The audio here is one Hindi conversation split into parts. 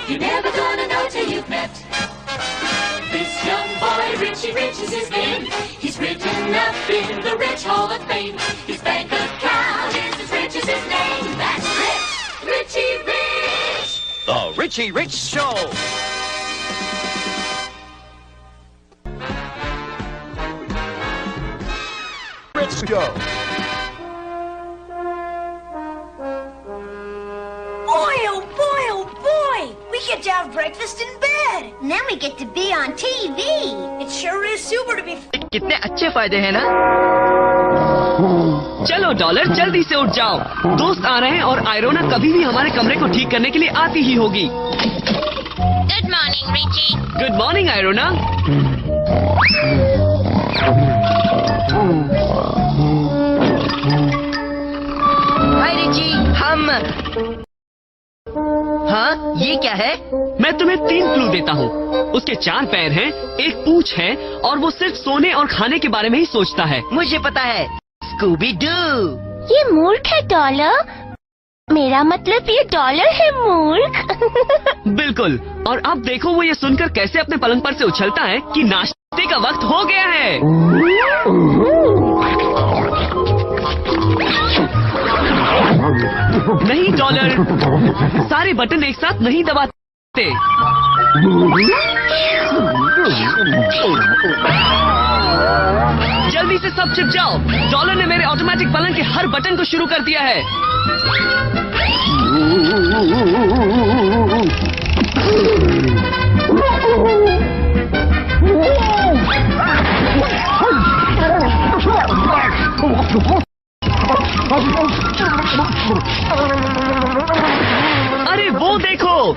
You're never gonna know till you've met this young boy. Richie Rich is his name. He's written up in the Rich Hall of Fame. His bank account is as rich as his name. That's Rich, Richie Rich. The Richie Rich Show. Rich Show. Boy, oh boy, oh boy! We get to have breakfast in bed. And then we get to be on TV. It sure is super to be. कितने अच्छे फायदे हैं ना। चलो डॉलर जल्दी से उठ जाओ, दोस्त आ रहे हैं और आयरोना कभी भी हमारे कमरे को ठीक करने के लिए आती ही होगी। Good morning Richie. Good morning आयरोना। हाय रिची, हम हाँ ये क्या है? मैं तुम्हें 3 क्लू देता हूँ। उसके 4 पैर हैं, एक पूंछ है और वो सिर्फ सोने और खाने के बारे में ही सोचता है। मुझे पता है, स्कूबी डू। ये मूर्ख है डॉलर। मेरा मतलब ये डॉलर है मूर्ख। बिल्कुल। और अब देखो वो ये सुनकर कैसे अपने पलंग पर से उछलता है कि नाश्ते का वक्त हो गया है। नहीं डॉलर, सारे बटन एक साथ नहीं दबाते। जल्दी से सब छिप जाओ। डॉलर ने मेरे ऑटोमेटिक पलंग के हर बटन को शुरू कर दिया है। अरे वो देखो,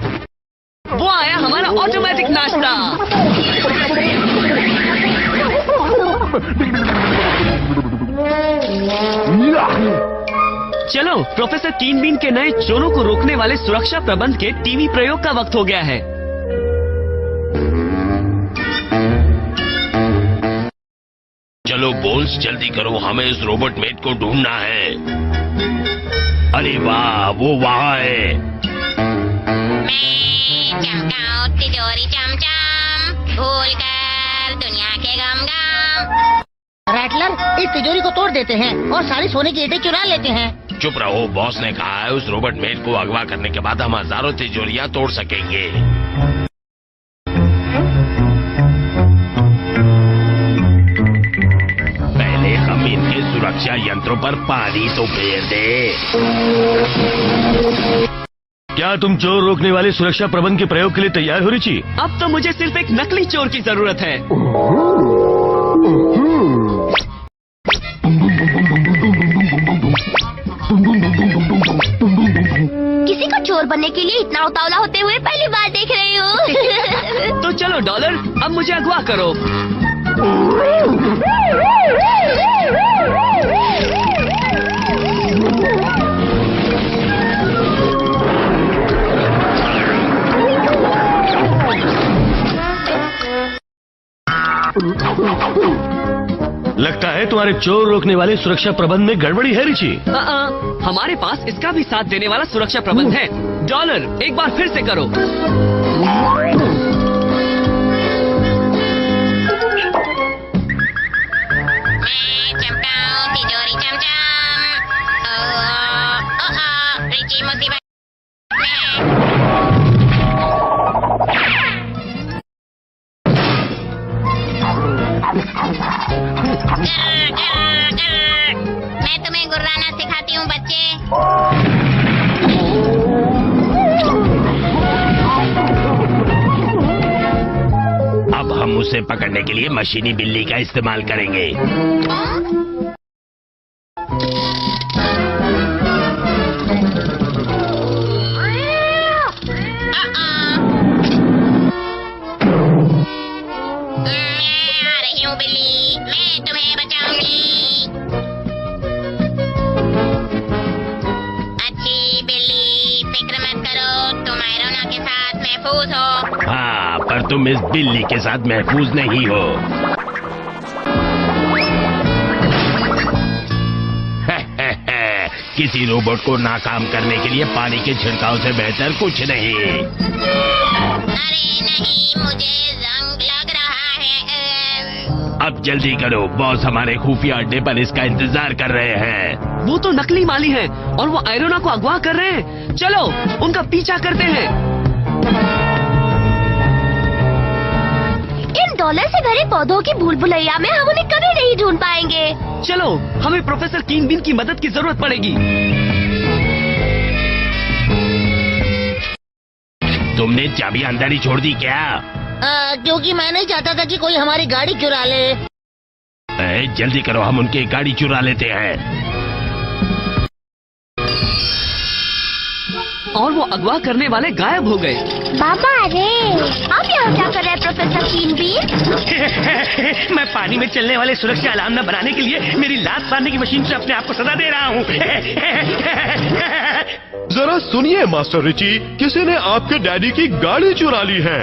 वो आया हमारा ऑटोमेटिक नाश्ता। चलो प्रोफेसर टीन बीन के नए चोरों को रोकने वाले सुरक्षा प्रबंध के टीवी प्रयोग का वक्त हो गया है। चलो बोल्स जल्दी करो, हमें इस रोबोट मेट को ढूंढना है। अरे वाह, वो वहाँ है। मैं चमकाऊं तिजोरी चमचम, भूल कर दुनिया के गम गम। रैटलर, इस तिजोरी को तोड़ देते हैं और सारी सोने की ईंटें चुरा लेते हैं। चुप रहो, बॉस ने कहा है उस रोबोट मेट को अगवा करने के बाद हम हजारों तिजोरियां तोड़ सकेंगे। पहले हम इनके सुरक्षा यंत्रों पर पानी तो फेर दे। क्या तुम चोर रोकने वाले सुरक्षा प्रबंध के प्रयोग के लिए तैयार हो रिची? अब तो मुझे सिर्फ एक नकली चोर की जरूरत है। किसी को चोर बनने के लिए इतना उतावला होते हुए पहली बार देख रही हूँ। तो चलो डॉलर, अब मुझे अगवा करो। लगता है तुम्हारे चोर रोकने वाले सुरक्षा प्रबंध में गड़बड़ी है रिची। हमारे पास इसका भी साथ देने वाला सुरक्षा प्रबंध है। डॉलर, एक बार फिर से करो। मैं चमकाऊं तिजोरी चमचम। रिची मुसीबत में। मैं तुम्हें गुर्राना सिखाती हूँ बच्चे। अब हम उसे पकड़ने के लिए मशीनी बिल्ली का इस्तेमाल करेंगे। बिल्ली, मैं तुम्हें बचाऊंगी। अच्छी बिल्ली, फिक्र मत करो, तुम आयरोना के साथ महफूज हो। हाँ, पर तुम इस बिल्ली के साथ महफूज नहीं हो। किसी रोबोट को नाकाम करने के लिए पानी के छिड़काव से बेहतर कुछ नहीं। अरे नहीं, मुझे जंग लग रहा है। अब जल्दी करो, बॉस हमारे खुफिया अड्डे पर इसका इंतजार कर रहे हैं। वो तो नकली माली हैं और वो आयरोना को अगवा कर रहे हैं। चलो उनका पीछा करते हैं। इन डॉलर से भरे पौधों की भूल भुलैया में हम उन्हें कभी नहीं ढूंढ पाएंगे। चलो, हमें प्रोफेसर कीन बीन की मदद की जरूरत पड़ेगी। तुमने चाबी अंदर ही छोड़ दी क्या? क्योंकि मैं नहीं चाहता था कि कोई हमारी गाड़ी चुरा ले। जल्दी करो, हम उनकी गाड़ी चुरा लेते हैं। और वो अगवा करने वाले गायब हो गए। बाबा रे, आप यहाँ क्या कर रहे हैं प्रोफेसर कीन बीन? मैं पानी में चलने वाले सुरक्षा अलार्म न बनाने के लिए मेरी लात मारने की मशीन से अपने आप को सजा दे रहा हूँ। जरा सुनिए मास्टर रिची, किसी ने आपके डैडी की गाड़ी चुरा ली है।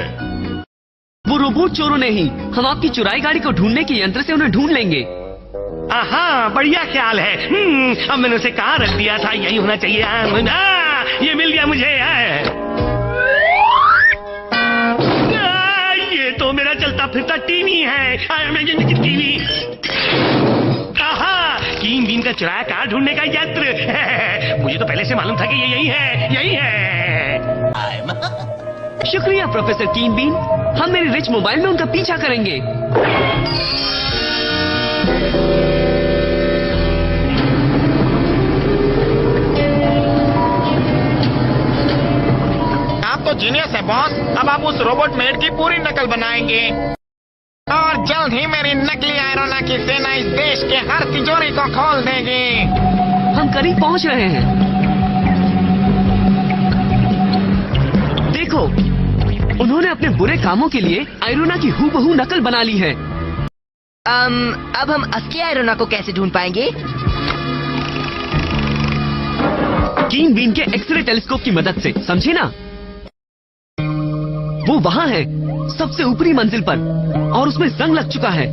वो रोबोट चोरों ने ही। हम आपकी चुराई गाड़ी को ढूंढने के यंत्र से उन्हें ढूंढ लेंगे। हाँ, बढ़िया ख्याल है। अब मैंने उसे कहाँ रख दिया था, यही होना चाहिए। ये मिल गया मुझे। ये तो मेरा चलता फिरता टीवी है। टीवी। कीन बीन का चुराया कार ढूंढने का यंत्र। मुझे तो पहले से मालूम था कि ये यही है, यही है। शुक्रिया प्रोफेसर कीन बीन। हम मेरे रिच मोबाइल में उनका पीछा करेंगे। आप तो जीनियस है बॉस। अब आप उस रोबोट मेड की पूरी नकल बनाएंगे और जल्द ही मेरी नकली आयरोना की सेना इस देश के हर तिजोरी को खोल देगी। हम करीब पहुंच रहे हैं। देखो, उन्होंने अपने बुरे कामों के लिए आयरोना की हूबहू नकल बना ली है। अब हम असली आयरोना को कैसे ढूंढ पाएंगे? कीन बीन के एक्सरे टेलीस्कोप की मदद से, समझे ना? वो वहाँ है, सबसे ऊपरी मंजिल पर, और उसमें जंग लग चुका है।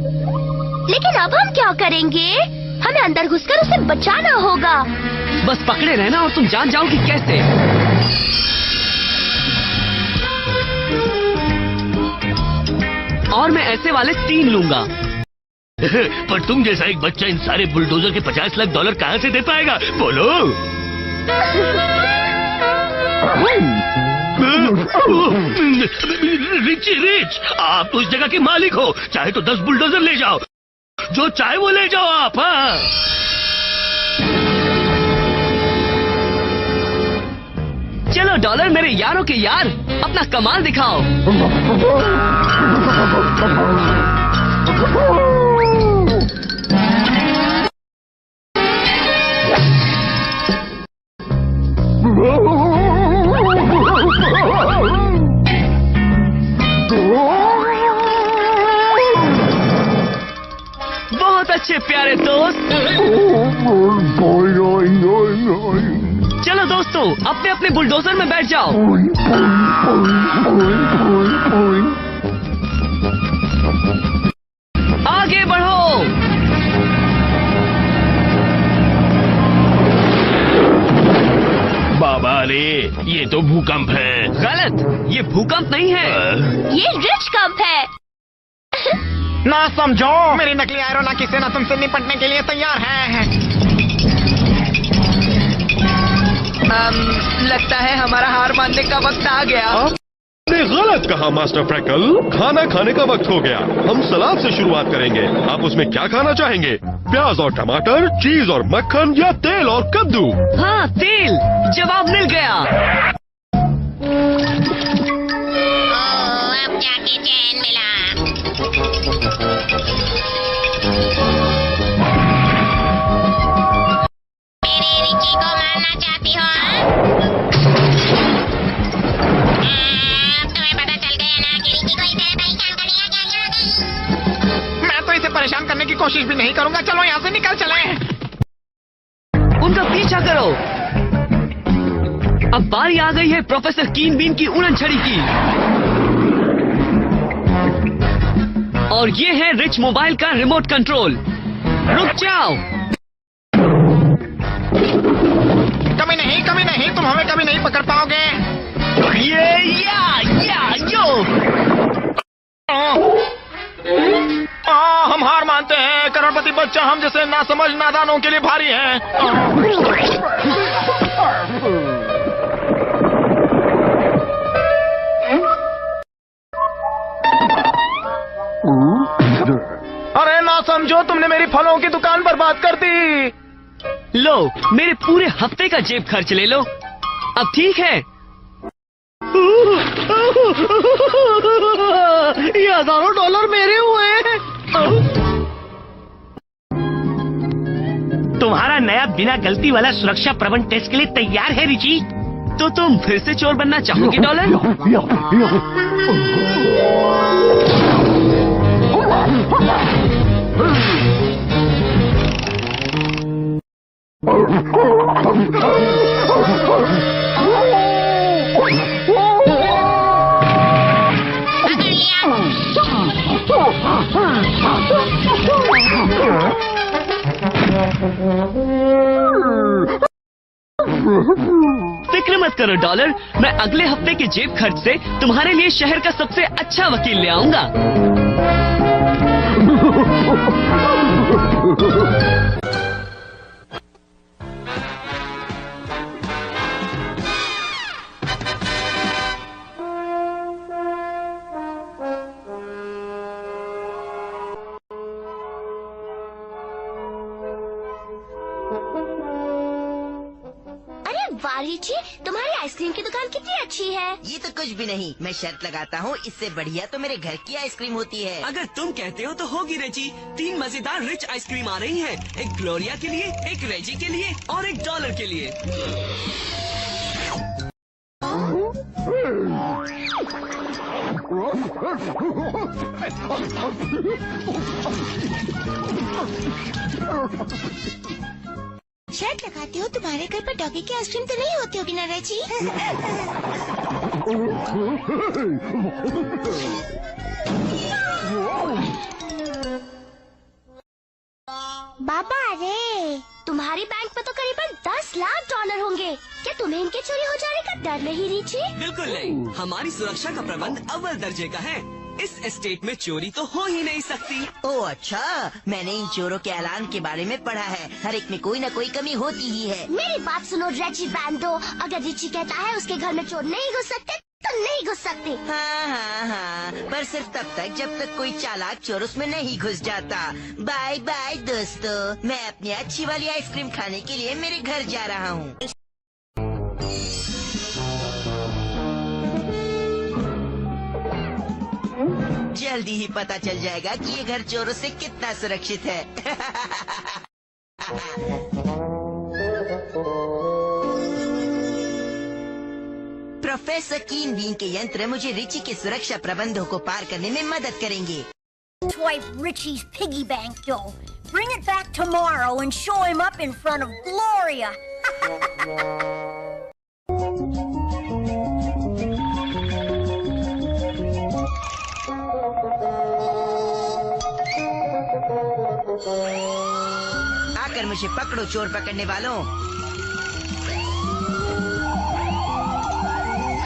लेकिन अब हम क्या करेंगे? हमें अंदर घुसकर उसे बचाना होगा। बस पकड़े रहना और तुम जान जाओगी कैसे। और मैं ऐसे वाले 3 लूंगा। पर तुम जैसा एक बच्चा इन सारे बुलडोजर के 50 लाख डॉलर कहाँ से दे पाएगा? बोलो। रिच, आप तो इस जगह के मालिक हो। चाहे तो 10 बुलडोजर ले जाओ, जो चाहे वो ले जाओ आप। हाँ, चलो डॉलर मेरे यारों के यार, अपना कमाल दिखाओ। बहुत अच्छे प्यारे दोस्त। चलो दोस्तों, अपने अपने बुलडोजर में बैठ जाओ। आगे बढ़ो। बाबा रे, ये तो भूकंप है। गलत, ये भूकंप नहीं है, ये रिच कंप है। ना समझो, मेरी नकली आयरोना की सेना तुमसे निपटने के लिए तैयार है। लगता है हमारा हार मानने का वक्त आ गया। आपने गलत कहा मास्टर फ्रैकल। खाना खाने का वक्त हो गया। हम सलाद से शुरुआत करेंगे। आप उसमें क्या खाना चाहेंगे? प्याज और टमाटर, चीज और मक्खन, या तेल और कद्दू? हाँ, तेल। जवाब मिल गया। अब जाके चैन मिला। मेरे रिची को मारना चाहती हो? तुम्हें पता चल गया ना कि रिची को इसे परेशान करेगा क्या? मैं तो इसे परेशान करने की कोशिश भी नहीं करूंगा। चलो यहाँ से निकल चले। उनका पीछा करो। अब बारी आ गई है प्रोफेसर कीन बीन की उड़न छड़ी की। और ये है रिच मोबाइल का रिमोट कंट्रोल। रुक जाओ। नहीं, कभी नहीं, तुम हमें कभी नहीं पकड़ पाओगे। हम हार मानते हैं। करोड़पति बच्चा हम जैसे नासमझ नादानों के लिए भारी है। अरे ना समझो, तुमने मेरी फलों की दुकान बर्बाद कर दी। लो, मेरे पूरे हफ्ते का जेब खर्च ले लो। अब ठीक है। ये हजारों डॉलर मेरे हुए हैं। तुम्हारा नया बिना गलती वाला सुरक्षा प्रबंध टेस्ट के लिए तैयार है रिची। तो तुम फिर से चोर बनना चाहोगे डॉलर? फिक्र मत करो डॉलर, मैं अगले हफ्ते के जेब खर्च से तुम्हारे लिए शहर का सबसे अच्छा वकील ले आऊंगा। रिची, तुम्हारी आइसक्रीम की दुकान कितनी अच्छी है। ये तो कुछ भी नहीं, मैं शर्त लगाता हूँ, इससे बढ़िया तो मेरे घर की आइसक्रीम होती है। अगर तुम कहते हो तो होगी रेजी। 3 मजेदार रिच आइसक्रीम आ रही हैं। एक ग्लोरिया के लिए, एक रेजी के लिए और एक डॉलर के लिए। शर्त लगाती हो तुम्हारे घर पर डॉगी की आइसक्रीम तो नहीं होती होगी ना रेजी? बाबा रे, तुम्हारी बैंक में तो करीबन 10 लाख डॉलर होंगे। क्या तुम्हें इनके चोरी हो जाने का डर नहीं रिची? बिल्कुल नहीं, हमारी सुरक्षा का प्रबंध अव्वल दर्जे का है। इस एस्टेट में चोरी तो हो ही नहीं सकती। ओह अच्छा, मैंने इन चोरों के ऐलान के बारे में पढ़ा है। हर एक में कोई न कोई कमी होती ही है। मेरी बात सुनो रेजी बैंडो, अगर रिची कहता है उसके घर में चोर नहीं घुस सकते तो नहीं घुस सकते। हाँ, पर सिर्फ तब तक जब तक कोई चालाक चोर उसमें नहीं घुस जाता। बाय बाय दोस्तों, मैं अपनी अच्छी वाली आइसक्रीम खाने के लिए मेरे घर जा रहा हूँ। जल्दी ही पता चल जाएगा कि ये घर चोरों से कितना सुरक्षित है। प्रोफेसर कीन बीन के यंत्र मुझे रिची के सुरक्षा प्रबंधों को पार करने में मदद करेंगे। Swipe Richie's piggy bank dough. Bring it back tomorrow and show him up in front of Gloria. आकर मुझे पकड़ो चोर पकड़ने वालों।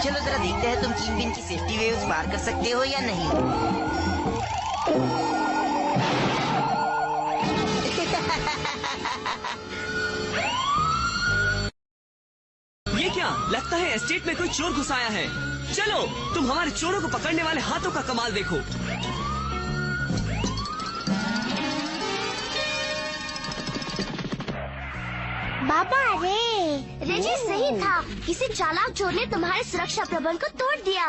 चलो जरा देखते हैं तुम कीन बीन की सेफ्टी वेव्स पार कर सकते हो या नहीं। ये क्या लगता है एस्टेट में कोई चोर घुस आया है। चलो तुम हमारे चोरों को पकड़ने वाले हाथों का कमाल देखो। बाबा रे, रेजी सही था, किसी चालाक चोर ने तुम्हारे सुरक्षा प्रबंध को तोड़ दिया।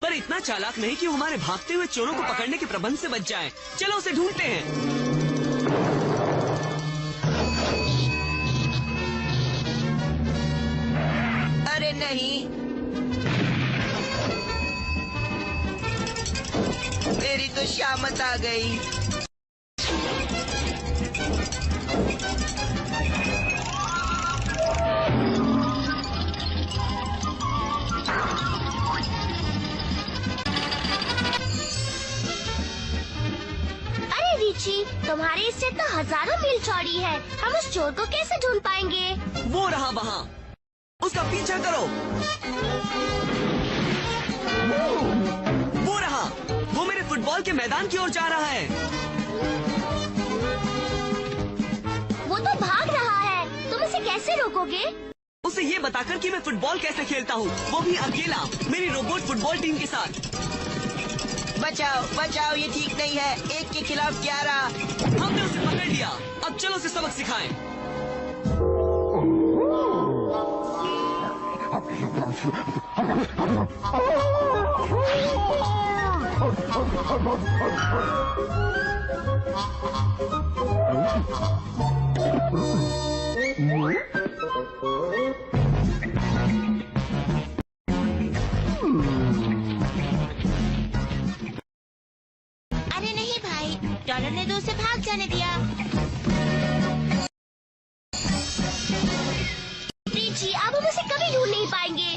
पर इतना चालाक नहीं कि वो हमारे भागते हुए चोरों को पकड़ने के प्रबंध से बच जाए। चलो उसे ढूंढते हैं। अरे नहीं, मेरी तो शामत आ गई। तुम्हारी इससे तो हजारों मील चौड़ी है, हम उस चोर को कैसे ढूंढ पाएंगे? वो रहा वहाँ। उसका पीछा करो। वो रहा, वो मेरे फुटबॉल के मैदान की ओर जा रहा है। वो तो भाग रहा है, तुम इसे कैसे रोकोगे? उसे ये बताकर कि मैं फुटबॉल कैसे खेलता हूँ, वो भी अकेला, मेरी रोबोट फुटबॉल टीम के साथ। बचाओ बचाओ, ये ठीक नहीं है। 1 के खिलाफ 11। हमने उसे पकड़ लिया, अब चलो उसे सबक सिखाएं। अरे नहीं भाई, डॉलर ने तो उसे भाग जाने दिया। रिची, अब हम उसे कभी ढूंढ नहीं पाएंगे।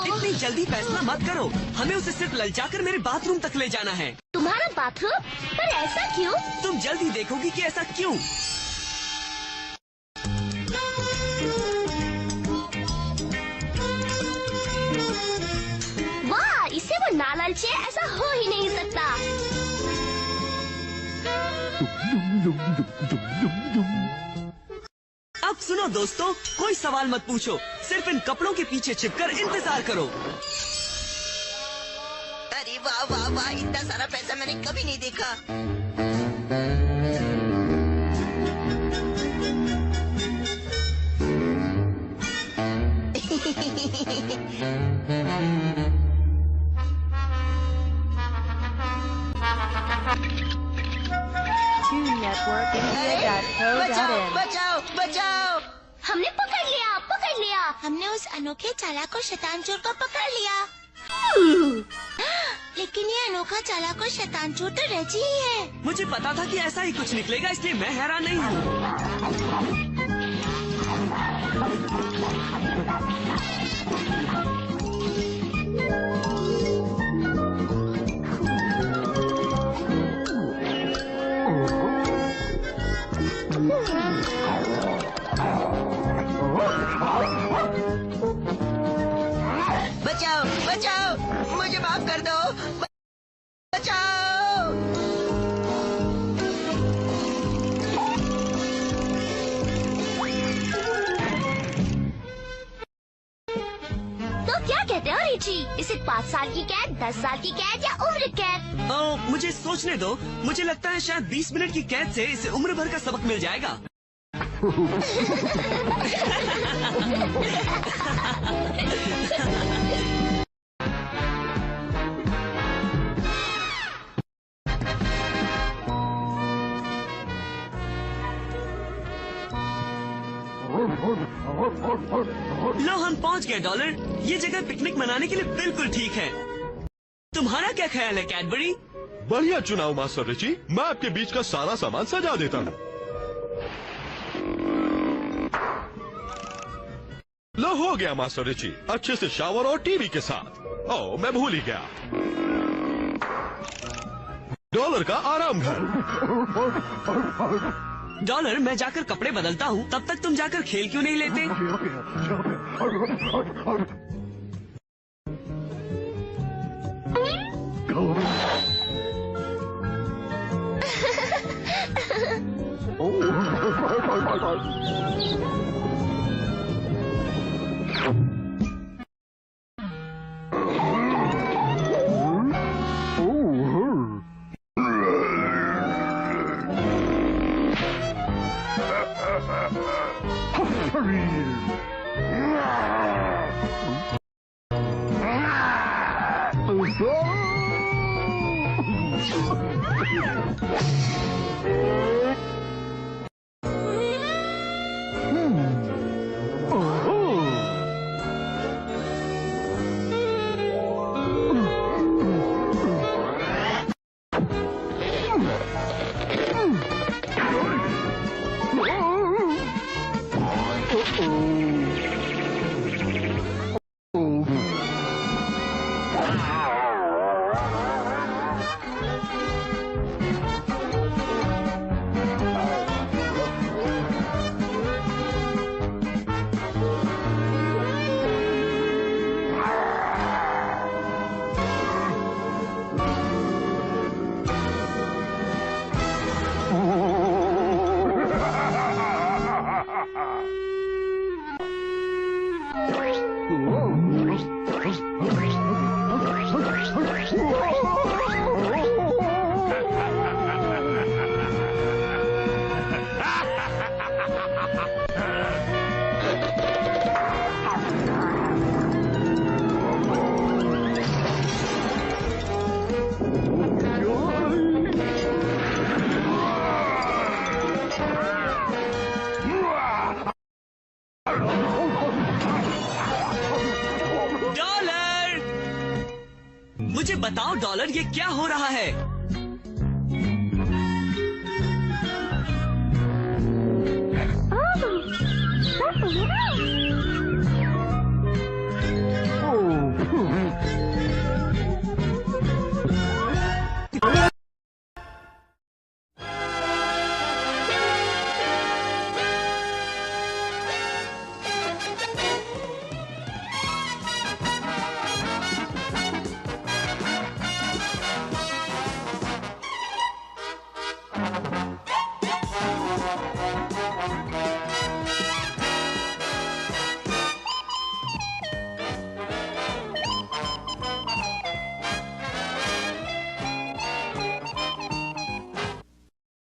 इतनी जल्दी फैसला मत करो, हमें उसे सिर्फ ललचाकर मेरे बाथरूम तक ले जाना है। तुम्हारा बाथरूम? पर ऐसा क्यों? तुम जल्दी देखोगी कि ऐसा क्यों। वाह, इसे वो ना ललचे, ऐसा हो ही नहीं सकता। अब सुनो दोस्तों, कोई सवाल मत पूछो, सिर्फ इन कपड़ों के पीछे छिपकर इंतजार करो। अरे वाह वाह वाह, इतना सारा पैसा मैंने कभी नहीं देखा। बचाओ बचाओ बचाओ। हमने पकड़ लिया। हमने उस अनोखे चालाक और शैतान चोर को पकड़ लिया। लेकिन ये अनोखा चालाक और शैतान चोर तो रजी ही है। मुझे पता था कि ऐसा ही कुछ निकलेगा, इसलिए मैं हैरान नहीं हूँ। बचाओ बचाओ, मुझे माफ कर दो। बचाओ। तो क्या कहते हो रिची? इसे 5 साल की कैद, 10 साल की कैद या उम्र कैद? मुझे सोचने दो, मुझे लगता है शायद 20 मिनट की कैद से इसे उम्र भर का सबक मिल जाएगा। लो, हम पहुंच गए डॉलर। ये जगह पिकनिक मनाने के लिए बिल्कुल ठीक है। तुम्हारा क्या ख्याल है कैडबरी? बढ़िया चुनाव मास्टर रिची, मैं आपके बीच का सारा सामान सजा देता हूँ। लो, हो गया मास्टर रिची, अच्छे से शावर और टीवी के साथ। ओह, मैं भूल ही गया, डॉलर का आराम घर। डॉलर, मैं जाकर कपड़े बदलता हूँ, तब तक तुम जाकर खेल क्यों नहीं लेते? मुझे बताओ डॉलर, ये क्या हो रहा है?